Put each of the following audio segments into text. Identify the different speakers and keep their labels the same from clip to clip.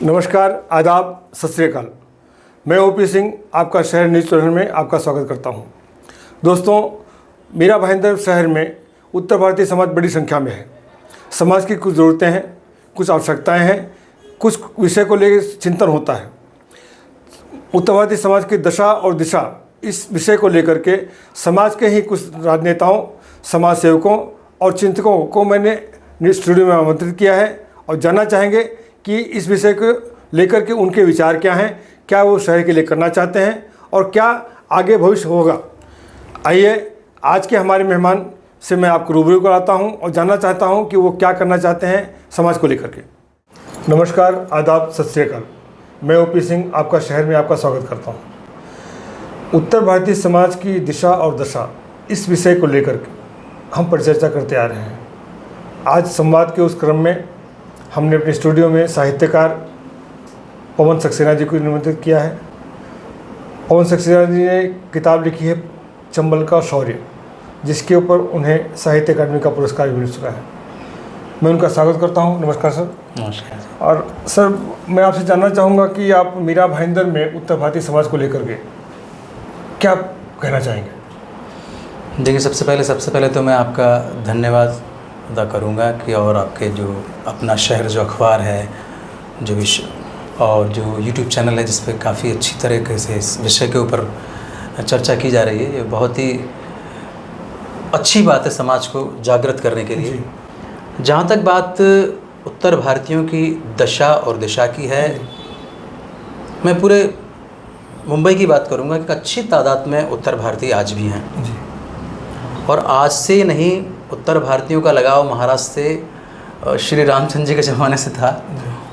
Speaker 1: नमस्कार, आदाब, सत श्री अकाल। मैं ओपी सिंह आपका शहर न्यूज़ चैनल में आपका स्वागत करता हूं। दोस्तों, मीरा भाईंदर शहर में उत्तर भारतीय समाज बड़ी संख्या में है। समाज की कुछ ज़रूरतें हैं, कुछ आवश्यकताएं हैं, कुछ विषय को लेकर चिंतन होता है। उत्तर भारतीय समाज की दशा और दिशा, इस विषय को लेकर के समाज के ही कुछ राजनेताओं, समाज सेवकों और चिंतकों को मैंने स्टूडियो में आमंत्रित किया है और जानना चाहेंगे कि इस विषय को लेकर के उनके विचार क्या हैं, क्या वो शहर के लिए करना चाहते हैं और क्या आगे भविष्य होगा। आइए, आज के हमारे मेहमान से मैं आपको रूबरू कराता हूं और जानना चाहता हूं कि वो क्या करना चाहते हैं समाज को लेकर के। नमस्कार, आदाब, सत श्री अकाल। मैं ओपी सिंह आपका शहर में आपका स्वागत करता हूं। उत्तर भारतीय समाज की दिशा और दशा, इस विषय को लेकर के हम परिचर्चा करते आ रहे हैं। आज संवाद के उस क्रम में हमने अपने स्टूडियो में साहित्यकार पवन सक्सेना जी को निमंत्रित किया है। पवन सक्सेना जी ने किताब लिखी है चंबल का शौर्य, जिसके ऊपर उन्हें साहित्य अकादमी का पुरस्कार भी मिल चुका है। मैं उनका स्वागत करता हूं। नमस्कार सर।
Speaker 2: नमस्कार।
Speaker 1: और सर, मैं आपसे जानना चाहूँगा कि आप मीरा भाईंदर में उत्तर भारतीय समाज को लेकर के क्या कहना चाहेंगे?
Speaker 2: देखिए, सबसे पहले तो मैं आपका धन्यवाद अदा करूँगा कि और आपके जो अपना शहर जो अखबार है, जो विषय और जो YouTube चैनल है, जिस पे काफ़ी अच्छी तरीके से इस विषय के ऊपर चर्चा की जा रही है, ये बहुत ही अच्छी बात है समाज को जागृत करने के लिए। जहाँ तक बात उत्तर भारतीयों की दशा और दिशा की है, मैं पूरे मुंबई की बात करूँगा कि अच्छी तादाद में उत्तर भारतीय आज भी हैं। और आज से नहीं, उत्तर भारतीयों का लगाव महाराष्ट्र से श्री रामचंद्र जी के ज़माने से था।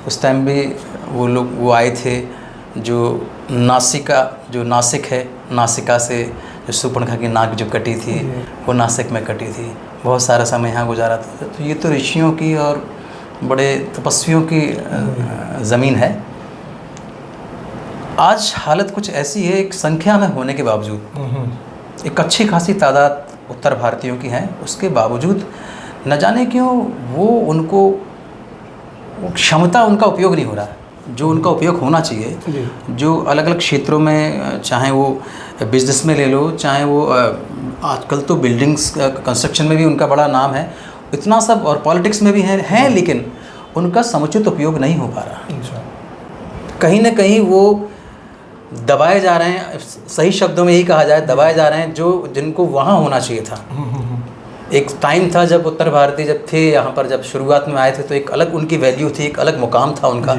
Speaker 2: उस टाइम भी वो आए थे, जो नासिक है, नासिका से जो सुपर्णखा की नाक जो कटी थी, वो नासिक में कटी थी। बहुत सारा समय यहाँ गुजारा था। तो ये तो ऋषियों की और बड़े तपस्वियों की ज़मीन है। आज हालत कुछ ऐसी है, एक संख्या में होने के बावजूद एक अच्छी खासी तादाद उत्तर भारतीयों की हैं, उसके बावजूद न जाने क्यों उनको क्षमता, उनका उपयोग नहीं हो रहा है जो उनका उपयोग होना चाहिए। जो अलग अलग क्षेत्रों में, चाहे वो बिजनेस में ले लो, चाहे वो आजकल तो बिल्डिंग्स कंस्ट्रक्शन में भी उनका बड़ा नाम है, इतना सब, और पॉलिटिक्स में भी हैं, लेकिन उनका समुचित उपयोग नहीं हो पा रहा। कहीं ना कहीं वो दबाए जा रहे हैं, सही शब्दों में यही कहा जाए, दबाए जा रहे हैं जिनको वहाँ होना चाहिए था। एक टाइम था जब उत्तर भारतीय जब थे यहाँ पर, जब शुरुआत में आए थे, तो एक अलग उनकी वैल्यू थी, एक अलग मुकाम था उनका।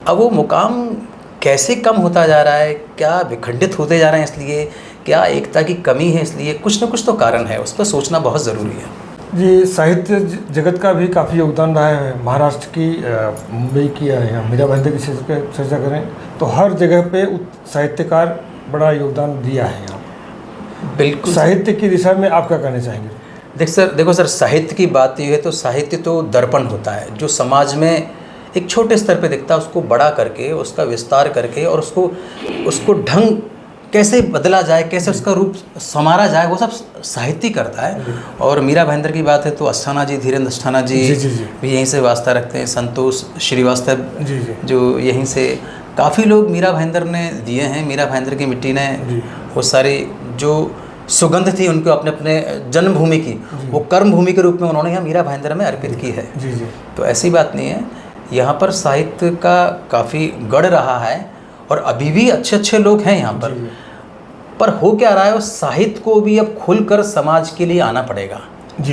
Speaker 2: अब वो मुकाम कैसे कम होता जा रहा है, क्या विखंडित होते जा रहे हैं, इसलिए क्या एकता की कमी है, इसलिए कुछ न कुछ तो कारण है, उस पर सोचना बहुत ज़रूरी है।
Speaker 1: जी, साहित्य जगत का भी काफ़ी योगदान रहा है। महाराष्ट्र की, मुंबई की, मीरा भाईंदर की चर्चा करें तो हर जगह पे साहित्यकार बड़ा योगदान दिया है यहाँ।
Speaker 2: बिल्कुल।
Speaker 1: साहित्य की दिशा में आप क्या कहना चाहेंगे?
Speaker 2: देखो सर, साहित्य की बात ये है तो साहित्य तो दर्पण होता है, जो समाज में एक छोटे स्तर पे दिखता है, उसको बड़ा करके, उसका विस्तार करके, और उसको ढंग कैसे बदला जाए, कैसे उसका रूप संवारा जाए, वो सब साहित्य करता है। और मीरा भाईंदर की बात है तो अस्थाना जी, धीरेन्द्र अस्थाना जी भी यहीं से वास्ता रखते हैं, संतोष श्रीवास्तव जो यहीं से, काफ़ी लोग मीरा भाईंदर ने दिए हैं। मीरा भाईंदर की मिट्टी ने वो सारी जो सुगंध थी उनको अपने अपने जन्मभूमि की, वो कर्म भूमि के रूप में उन्होंने यहाँ मीरा भाईंदर में अर्पित की है। तो ऐसी बात नहीं है, यहाँ पर साहित्य का काफ़ी गढ़ रहा है और अभी भी अच्छे लोग हैं यहाँ पर हो क्या रहा है, उस साहित्य को भी अब खुलकर समाज के लिए आना पड़ेगा,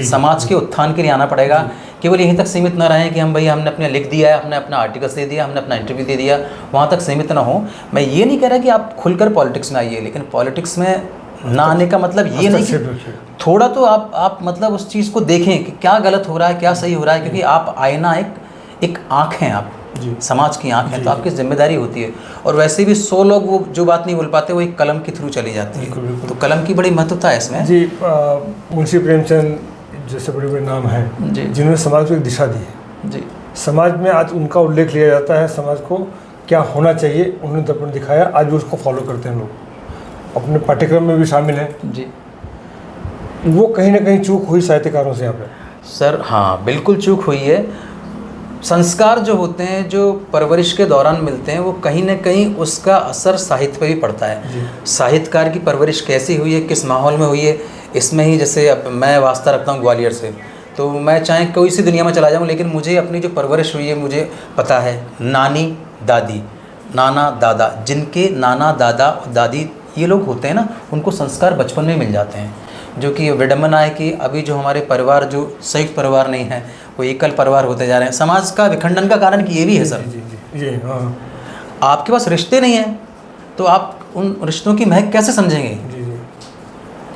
Speaker 2: समाज के उत्थान के लिए आना पड़ेगा। केवल यहीं तक सीमित ना रहें कि हमने अपने लिख दिया है, हमने अपना आर्टिकल्स दे दिया, हमने अपना इंटरव्यू दे दिया, वहाँ तक सीमित ना हो। मैं ये नहीं कह रहा कि आप खुलकर पॉलिटिक्स में आइए, लेकिन पॉलिटिक्स में ना आने का मतलब ये नहीं कि थोड़ा तो आप मतलब उस चीज़ को देखें कि क्या गलत हो रहा है, क्या सही हो रहा है, क्योंकि आप आईना, एक आँख हैं, आप समाज की आँख है, तो आपकी जिम्मेदारी होती है। और वैसे भी 100 लोग वो जो बात नहीं बोल पाते, वो एक कलम के थ्रू चली जाती है। तो कलम की बड़ी महत्वता है इसमें।
Speaker 1: जी, मुंशी प्रेमचंद जैसे बड़े बड़े नाम हैं जिन्होंने समाज को एक दिशा दी है। जी, समाज में आज उनका उल्लेख लिया जाता है, समाज को क्या होना चाहिए उन्होंने दर्पण दिखाया, आज भी उसको फॉलो करते हैं लोग, अपने पाठ्यक्रम में भी शामिल हैं। जी, वो कहीं ना कहीं चूक हुई साहित्यकारों से यहाँ पे।
Speaker 2: सर हाँ, बिल्कुल चूक हुई है। संस्कार जो होते हैं, जो परवरिश के दौरान मिलते हैं, वो कहीं ना कहीं उसका असर साहित्य पे भी पड़ता है। साहित्यकार की परवरिश कैसी हुई है, किस माहौल में हुई है, इसमें ही, जैसे अब मैं वास्ता रखता हूँ ग्वालियर से, तो मैं चाहे कोई सी दुनिया में चला जाऊँ, लेकिन मुझे अपनी जो परवरिश हुई है मुझे पता है। नानी दादी, नाना दादा, जिनके नाना दादा दादी ये लोग होते हैं ना, उनको संस्कार बचपन में मिल जाते हैं। जो कि विडम्बना है कि अभी जो हमारे परिवार जो संयुक्त परिवार नहीं है, वो एकल परिवार होते जा रहे हैं। समाज का विखंडन का कारण कि ये भी है सर।
Speaker 1: जी हाँ।
Speaker 2: आपके पास रिश्ते नहीं हैं तो आप उन रिश्तों की महक कैसे समझेंगे?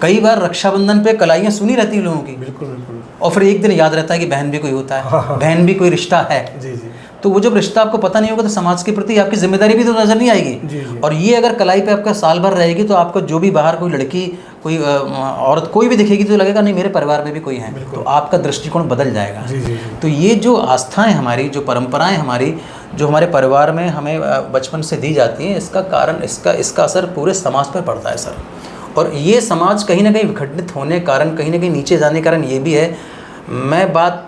Speaker 2: कई बार रक्षाबंधन पे कलाइयाँ सुनी रहती हैं लोगों की,
Speaker 1: बिल्कुल बिल्कुल,
Speaker 2: और फिर एक दिन याद रहता है कि बहन भी कोई होता है, बहन भी कोई रिश्ता है।
Speaker 1: जी जी।
Speaker 2: तो वो जब रिश्ता आपको पता नहीं होगा तो समाज के प्रति आपकी जिम्मेदारी भी तो नज़र नहीं आएगी।
Speaker 1: जी।
Speaker 2: और ये अगर कलाई पे आपका साल भर रहेगी तो आपको जो भी बाहर कोई लड़की, कोई औरत कोई भी दिखेगी तो लगेगा नहीं मेरे परिवार में भी कोई है, तो आपका दृष्टिकोण बदल जाएगा।
Speaker 1: जी।
Speaker 2: तो ये जो आस्थाएं हमारी, जो परंपराएं हमारी, जो हमारे परिवार में हमें बचपन से दी जाती हैं, इसका कारण, इसका असर पूरे समाज पर पड़ता है सर। और ये समाज कहीं ना कहीं विखंडित होने कारण, कहीं ना कहीं नीचे जाने कारण ये भी है। मैं बात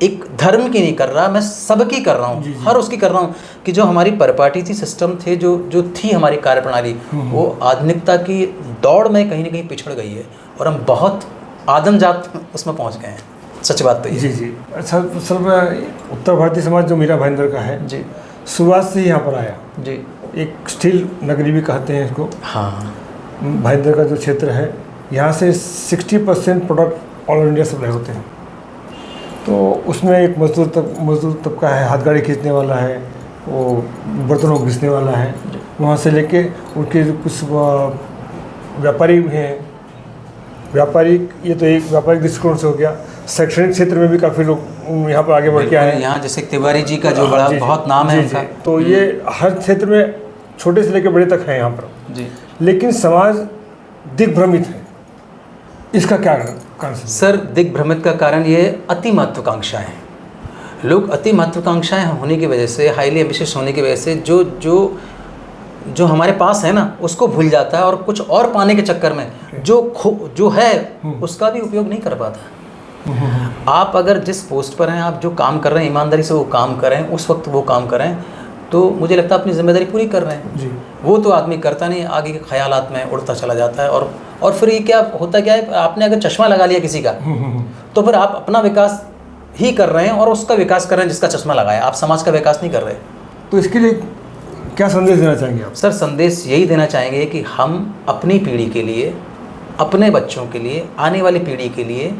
Speaker 2: एक धर्म की नहीं कर रहा, मैं सबकी कर रहा हूँ, हर उसकी कर रहा हूँ कि जो हमारी परिपाटी थी, सिस्टम थे, जो थी हमारी कार्यप्रणाली, वो आधुनिकता की दौड़ में कहीं ना कहीं पिछड़ गई है और हम बहुत आदमजात उसमें पहुँच गए हैं। सच बात तो ये।
Speaker 1: जी। अच्छा सर, उत्तर भारतीय समाज जो मीरा भाईंदर का है
Speaker 2: जी,
Speaker 1: शुरुआत से ही यहाँ पर आया
Speaker 2: जी,
Speaker 1: एक स्टील नगरी भी कहते हैं इसको।
Speaker 2: हाँ,
Speaker 1: भाईंदर का जो क्षेत्र है, यहाँ से 60% प्रोडक्ट ऑल इंडिया सप्लाई होते हैं। तो उसमें एक मजदूर तबका है, हाथ गाड़ी खींचने वाला है, वो बर्तनों को घिसने वाला है, वहाँ से लेके उनके जो कुछ व्यापारी हैं, ये तो एक व्यापारिक दृष्टिकोण से हो गया। शैक्षणिक क्षेत्र में भी काफ़ी लोग यहाँ पर आगे बढ़ के आए हैं।
Speaker 2: यहाँ जैसे तिवारी जी का जो बड़ा बहुत नाम है उनका।
Speaker 1: तो ये हर क्षेत्र में छोटे से लेकर बड़े तक है यहाँ पर
Speaker 2: जी।
Speaker 1: लेकिन समाज दिग्भ्रमित है, इसका क्या कारण
Speaker 2: सर? दिग्भ्रमित का कारण ये अति महत्वाकांक्षाएं हैं। लोग अति महत्वाकांक्षाएं होने की वजह से, हाईली एम्बिशियस होने की वजह से जो हमारे पास है ना, उसको भूल जाता है और कुछ और पाने के चक्कर में जो है उसका भी उपयोग नहीं कर पाता। आप अगर जिस पोस्ट पर हैं, आप जो काम कर रहे हैं, ईमानदारी से वो काम करें, उस वक्त वो काम करें, तो मुझे लगता है अपनी जिम्मेदारी पूरी कर रहे हैं।
Speaker 1: जी।
Speaker 2: वो तो आदमी करता नहीं, आगे के ख्यालात में उड़ता चला जाता है। और फिर ये क्या होता क्या है, आपने अगर चश्मा लगा लिया किसी का, तो फिर आप अपना विकास ही कर रहे हैं और उसका विकास कर रहे हैं जिसका चश्मा लगाया, आप समाज का विकास नहीं कर रहे।
Speaker 1: तो इसके लिए क्या संदेश देना चाहेंगे आप?
Speaker 2: सर, संदेश यही देना चाहेंगे कि हम अपनी पीढ़ी के लिए, अपने बच्चों के लिए, आने वाली पीढ़ी के लिए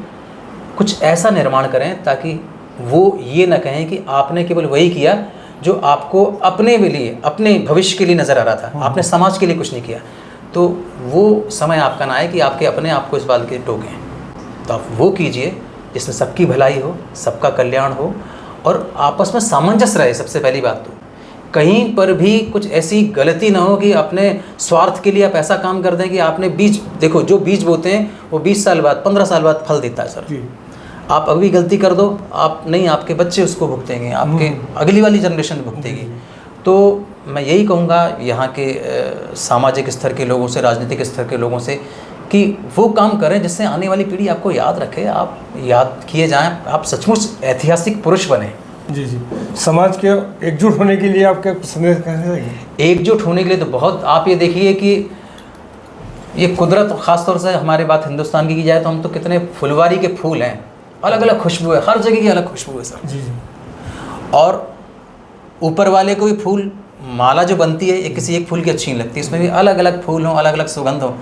Speaker 2: कुछ ऐसा निर्माण करें ताकि वो ये ना कहें कि आपने केवल वही किया जो आपको अपने लिए, अपने भविष्य के लिए नज़र आ रहा था, आपने समाज के लिए कुछ नहीं किया। तो वो समय आपका ना आए कि आपके अपने आप को इस बात के टोकें। तो आप वो कीजिए जिसमें सबकी भलाई हो, सबका कल्याण हो और आपस में सामंजस्य रहे। सबसे पहली बात तो कहीं पर भी कुछ ऐसी गलती ना हो कि अपने स्वार्थ के लिए आप ऐसा काम कर दें कि आपने बीज, देखो जो बीज बोते हैं वो 20 साल बाद, 15 साल बाद फल देता है सर। आप अभी गलती कर दो, आप नहीं, आपके बच्चे उसको भुगतेंगे, आपके अगली वाली जनरेशन भुगतेगी। तो मैं यही कहूँगा यहाँ के सामाजिक स्तर के लोगों से, राजनीतिक स्तर के लोगों से कि वो काम करें जिससे आने वाली पीढ़ी आपको याद रखे, आप याद किए जाएं, आप सचमुच ऐतिहासिक पुरुष बने।
Speaker 1: जी। समाज के एकजुट होने के लिए आप क्या संदेश कहना चाहेंगे?
Speaker 2: एकजुट होने के लिए तो बहुत, आप ये देखिए कि ये कुदरत, ख़ासतौर से हमारे बात हिंदुस्तान की जाए तो हम तो कितने फुलवारी के फूल हैं, अलग अलग खुशबू है, हर जगह की अलग खुशबू है सर।
Speaker 1: जी।
Speaker 2: और ऊपर वाले को भी फूल माला जो बनती है, ये किसी एक फूल की अच्छी नहीं लगती, इसमें भी अलग अलग फूल हों, अलग अलग सुगंध हो,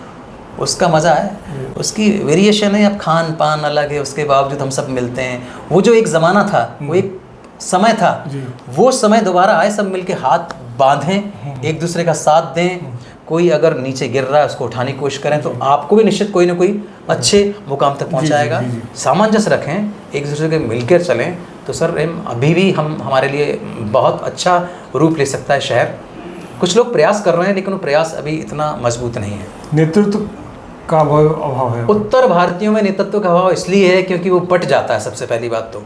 Speaker 2: उसका मज़ा है, उसकी वेरिएशन है। अब खान पान अलग है, उसके बावजूद हम सब मिलते हैं। वो जो एक ज़माना था, वो एक समय था, वो समय दोबारा आए, सब मिलके हाथ बांधें, एक दूसरे का साथ दें। कोई अगर नीचे गिर रहा है उसको उठाने की कोशिश करें तो आपको भी निश्चित कोई ना कोई अच्छे मुकाम तक पहुंचाएगा। सामंजस्य रखें, एक दूसरे के मिलकर चलें, तो सर अभी भी हमारे लिए बहुत अच्छा रूप ले सकता है शहर। कुछ लोग प्रयास कर रहे हैं लेकिन वो प्रयास अभी इतना मजबूत नहीं है।
Speaker 1: नेतृत्व का अभाव है।
Speaker 2: उत्तर भारतीयों में नेतृत्व का अभाव इसलिए है क्योंकि वो बट जाता है, सबसे पहली बात तो।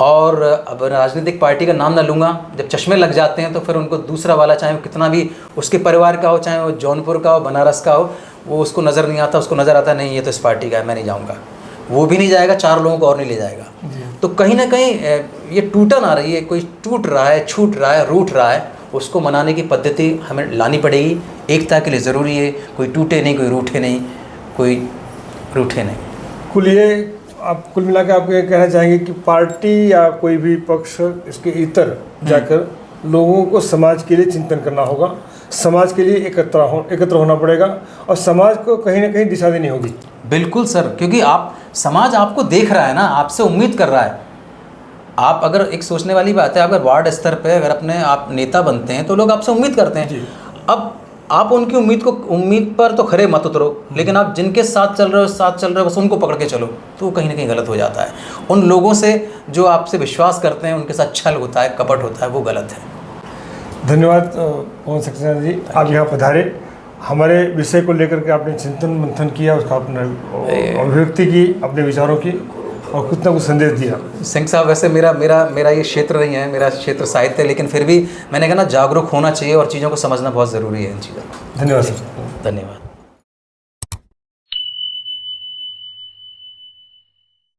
Speaker 2: और अब राजनीतिक पार्टी का नाम ना लूँगा, जब चश्मे लग जाते हैं तो फिर उनको दूसरा वाला, चाहे वो कितना भी उसके परिवार का हो, चाहे वो जौनपुर का हो, बनारस का हो, वो उसको नज़र नहीं आता, उसको नज़र आता नहीं ये तो इस पार्टी का है, मैं नहीं जाऊँगा। वो भी नहीं जाएगा, 4 लोगों को और नहीं ले जाएगा। तो कहीं ना कहीं ये टूटन आ रही है, कोई टूट रहा है, छूट रहा है, रूठ रहा है, उसको मनाने की पद्धति हमें लानी पड़ेगी। एकता के लिए ज़रूरी है, कोई टूटे नहीं, कोई रूठे नहीं, कोई रूठे नहीं।
Speaker 1: कुल ये आप कुल मिला के आप ये कहना चाहेंगे कि पार्टी या कोई भी पक्ष इसके इतर जाकर लोगों को समाज के लिए चिंतन करना होगा, समाज के लिए एकत्र होना पड़ेगा और समाज को कहीं ना कहीं दिशा देनी होगी।
Speaker 2: बिल्कुल सर, क्योंकि समाज आपको देख रहा है ना, आपसे उम्मीद कर रहा है। आप अगर एक सोचने वाली बात है, अगर वार्ड स्तर पे अगर अपने आप नेता बनते हैं तो लोग आपसे उम्मीद करते हैं। अब आप उनकी उम्मीद पर तो खरे मत उतरो, लेकिन आप जिनके साथ चल रहे हो बस उनको पकड़ के चलो, तो कहीं ना कहीं गलत हो जाता है। उन लोगों से जो आपसे विश्वास करते हैं उनके साथ छल होता है, कपट होता है, वो गलत है।
Speaker 1: धन्यवाद पवन सक्सेना जी, आप यहाँ पधारे, हमारे विषय को लेकर के आपने चिंतन मंथन किया, उसका आपने अभिव्यक्ति की, अपने विचारों की, और कुछ ना कुछ संदेश दिया।
Speaker 2: सिंह साहब, वैसे मेरा ये क्षेत्र नहीं है, मेरा क्षेत्र साहित्य है, लेकिन फिर भी मैंने कहा ना, जागरूक होना चाहिए और चीज़ों को समझना बहुत ज़रूरी है इन चीज़ों।
Speaker 1: धन्यवाद सर।
Speaker 2: धन्यवाद।